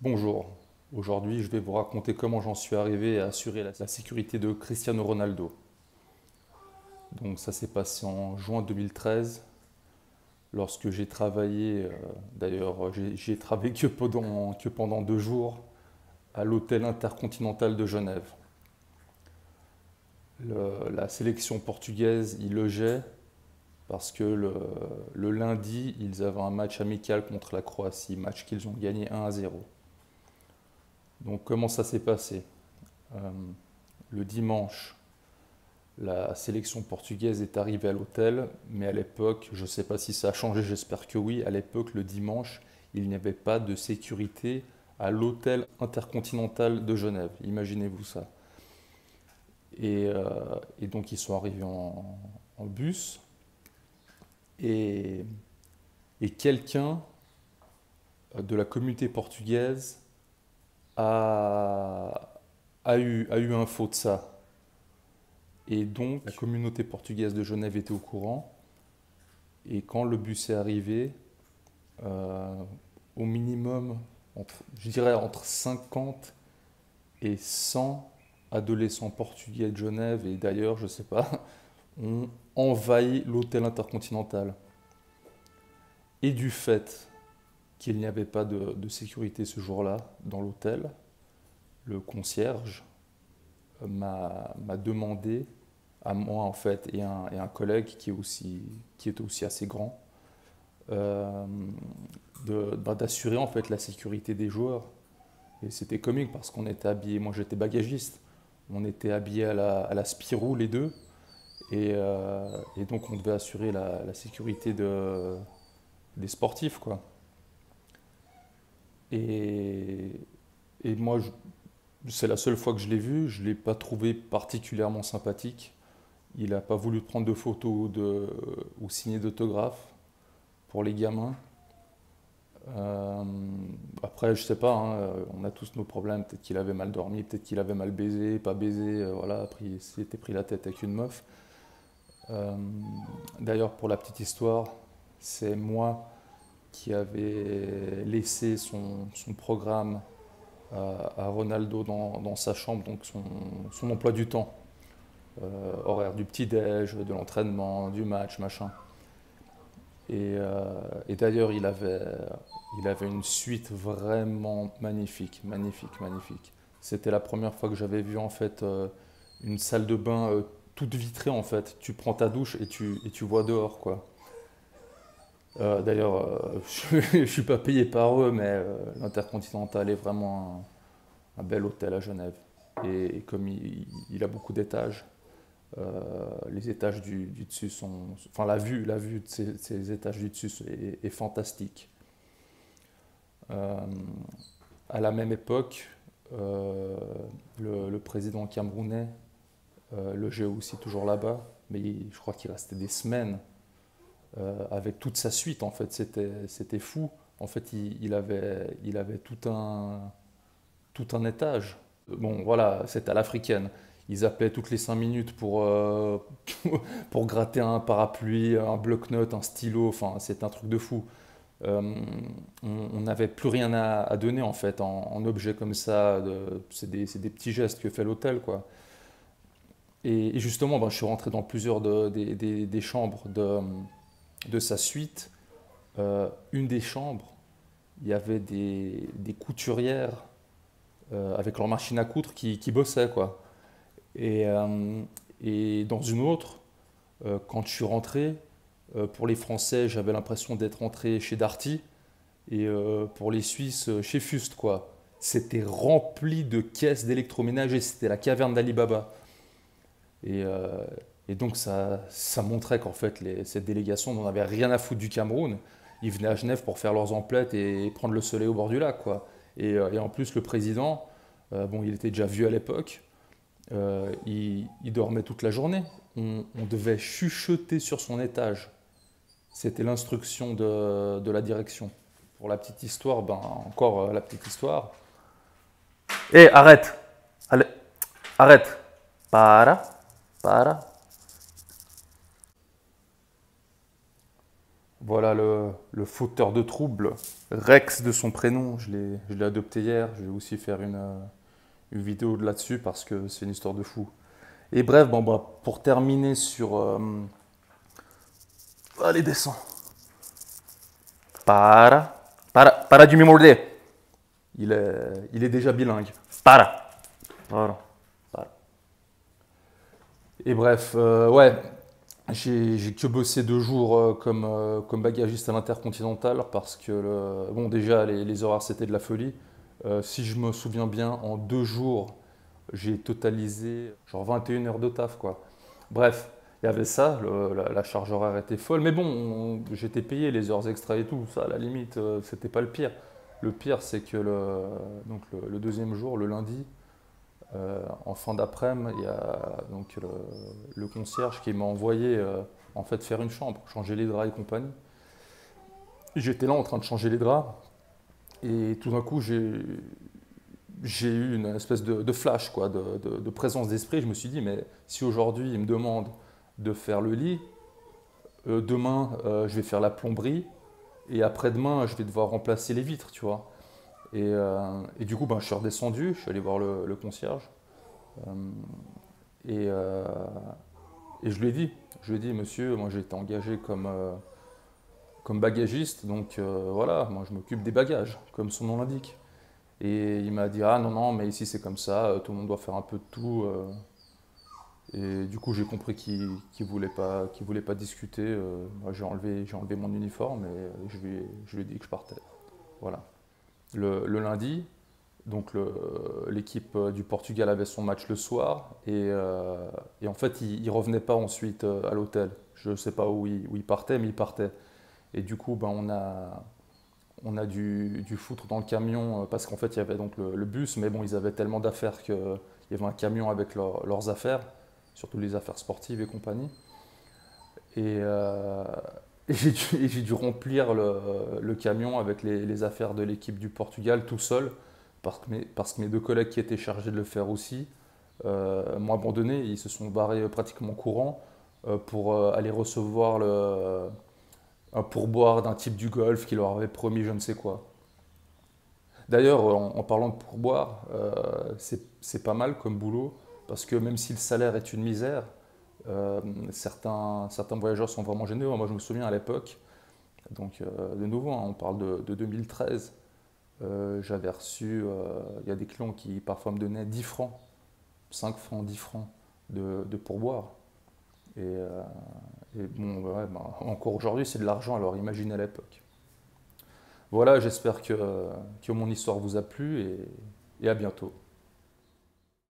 Bonjour, aujourd'hui je vais vous raconter comment j'en suis arrivé à assurer la sécurité de Cristiano Ronaldo. Donc ça s'est passé en juin 2013 lorsque j'ai travaillé, d'ailleurs j'ai travaillé que pendant 2 jours à l'hôtel Intercontinental de Genève. La sélection portugaise y logeait parce que le lundi ils avaient un match amical contre la Croatie, match qu'ils ont gagné 1-0. Donc comment ça s'est passé? Euh, Le dimanche, la sélection portugaise est arrivée à l'hôtel, mais à l'époque, je ne sais pas si ça a changé, j'espère que oui, à l'époque, le dimanche, il n'y avait pas de sécurité à l'hôtel intercontinental de Genève. Imaginez-vous ça. Et donc ils sont arrivés en bus et, et quelqu'un de la communauté portugaise a, a eu info de ça. Et donc la communauté portugaise de Genève était au courant. Et quand le bus est arrivé, euh, au minimum, je dirais entre 50 et 100 adolescents portugais de Genève, et d'ailleurs, je ne sais pas, ont envahi l'hôtel intercontinental. Et du fait qu'il n'y avait pas de sécurité ce jour-là dans l'hôtel, le concierge m'a demandé à moi en fait et un collègue qui était aussi assez grand euh, d'assurer en fait la sécurité des joueurs. Et c'était comique parce qu'on était habillés, moi j'étais bagagiste, on était habillés à la Spirou les deux, et donc on devait assurer la sécurité des sportifs quoi. Et, et moi, c'est la seule fois que je l'ai vu, je ne l'ai pas trouvé particulièrement sympathique. Il n'a pas voulu prendre de photos ou signer d'autographes pour les gamins. Euh, Après, je sais pas, hein, on a tous nos problèmes. Peut-être qu'il avait mal dormi, peut-être qu'il avait mal baisé, pas baisé, voilà, après il s'était pris la tête avec une meuf. Euh, D'ailleurs, pour la petite histoire, c'est moi qui avais laissé son programme à Ronaldo dans sa chambre, donc son emploi du temps, horaire du petit-déj, de l'entraînement, du match, machin. Et d'ailleurs, il avait une suite vraiment magnifique, magnifique, magnifique. C'était la première fois que j'avais vu en fait une salle de bain toute vitrée en fait. Tu prends ta douche et tu vois dehors quoi. D'ailleurs, je suis pas payé par eux, mais l'Intercontinental est vraiment un bel hôtel à Genève. Et comme il a beaucoup d'étages, les étages du dessus sont. Enfin, la vue de ces étages du dessus est fantastique. Euh, à la même époque, le président camerounais logeait aussi toujours là-bas, mais je crois qu'il restait des semaines avec toute sa suite. En fait, c'était fou. En fait, il avait tout un étage. Bon, voilà, c'était à l'africaine. Ils appelaient toutes les 5 minutes pour gratter un parapluie, un bloc-notes, un stylo. Enfin, c'est un truc de fou. Euh, on n'avait plus rien à donner en fait en objet comme ça. C'est des petits gestes que fait l'hôtel, quoi. Et justement, ben, je suis rentré dans plusieurs des chambres de sa suite. Une des chambres, il y avait des couturières avec leur machine à coudre qui bossaient, quoi. Et, euh, et dans une autre, quand je suis rentré, pour les Français, j'avais l'impression d'être rentré chez Darty, et pour les Suisses, chez Fust, quoi. C'était rempli de caisses d'électroménager, c'était la caverne d'Ali Baba. Et, euh, et donc ça montrait qu'en fait, cette délégation n'en avait rien à foutre du Cameroun. Ils venaient à Genève pour faire leurs emplettes et prendre le soleil au bord du lac, quoi. Et en plus, le président, bon, il était déjà vieux à l'époque, il dormait toute la journée. On devait chuchoter sur son étage. C'était l'instruction de la direction. Pour la petite histoire, ben encore la petite histoire. Hé, arrête! Allez, arrête! Para, para. Voilà le fauteur de troubles, Rex de son prénom, je l'ai adopté hier. Je vais aussi faire une vidéo de là-dessus parce que c'est une histoire de fou. Et bref, bon, bah, pour terminer sur... allez, descends. Para de me morder. Il est déjà bilingue. Para. Voilà. Para. Et bref, ouais, j'ai que bossé 2 jours comme bagagiste à l'Intercontinental parce que, bon, déjà, les horaires, c'était de la folie. Si je me souviens bien, en 2 jours, j'ai totalisé genre 21 heures de taf, quoi. Bref, il y avait ça, la charge horaire était folle, mais bon, j'étais payé les heures extra et tout, ça, à la limite, c'était pas le pire. Le pire, c'est que donc le deuxième jour, le lundi, en fin d'après-midi, il y a donc le concierge qui m'a envoyé en fait faire une chambre, changer les draps et compagnie. J'étais là en train de changer les draps et tout d'un coup j'ai eu une espèce de flash, quoi, de présence d'esprit. Je me suis dit, mais si aujourd'hui il me demande de faire le lit, demain je vais faire la plomberie et après-demain je vais devoir remplacer les vitres, tu vois. Et du coup, ben, je suis redescendu, je suis allé voir le concierge. Euh, et, euh, et je lui ai dit, monsieur, moi j'ai été engagé comme bagagiste, donc voilà, moi je m'occupe des bagages, comme son nom l'indique. Et il m'a dit, ah non, non, mais ici c'est comme ça, tout le monde doit faire un peu de tout. Et du coup, j'ai compris qu'il voulait pas discuter. Moi, j'ai enlevé mon uniforme et je lui ai dit que je partais. Voilà. Le lundi, donc l'équipe du Portugal avait son match le soir et en fait, il revenait pas ensuite à l'hôtel. Je ne sais pas où il partait, mais il partait. Et du coup, ben, on a dû foutre dans le camion parce qu'en fait il y avait donc le bus, mais bon ils avaient tellement d'affaires qu'il y avait un camion avec leurs affaires, surtout les affaires sportives et compagnie. Et, euh, et j'ai dû remplir le camion avec les affaires de l'équipe du Portugal tout seul parce que mes 2 collègues qui étaient chargés de le faire aussi m'ont abandonné, ils se sont barrés pratiquement courant pour aller recevoir un pourboire d'un type du golf qui leur avait promis je ne sais quoi. D'ailleurs, en parlant de pourboire, c'est pas mal comme boulot, parce que même si le salaire est une misère, certains voyageurs sont vraiment généreux. Moi, je me souviens à l'époque, donc de nouveau, hein, on parle de 2013, j'avais reçu, il y a des clients qui parfois me donnaient 10 francs, 5 francs, 10 francs de pourboire. Et bon, ouais, ben, encore aujourd'hui, c'est de l'argent, alors imaginez à l'époque. Voilà, j'espère que mon histoire vous a plu et à bientôt.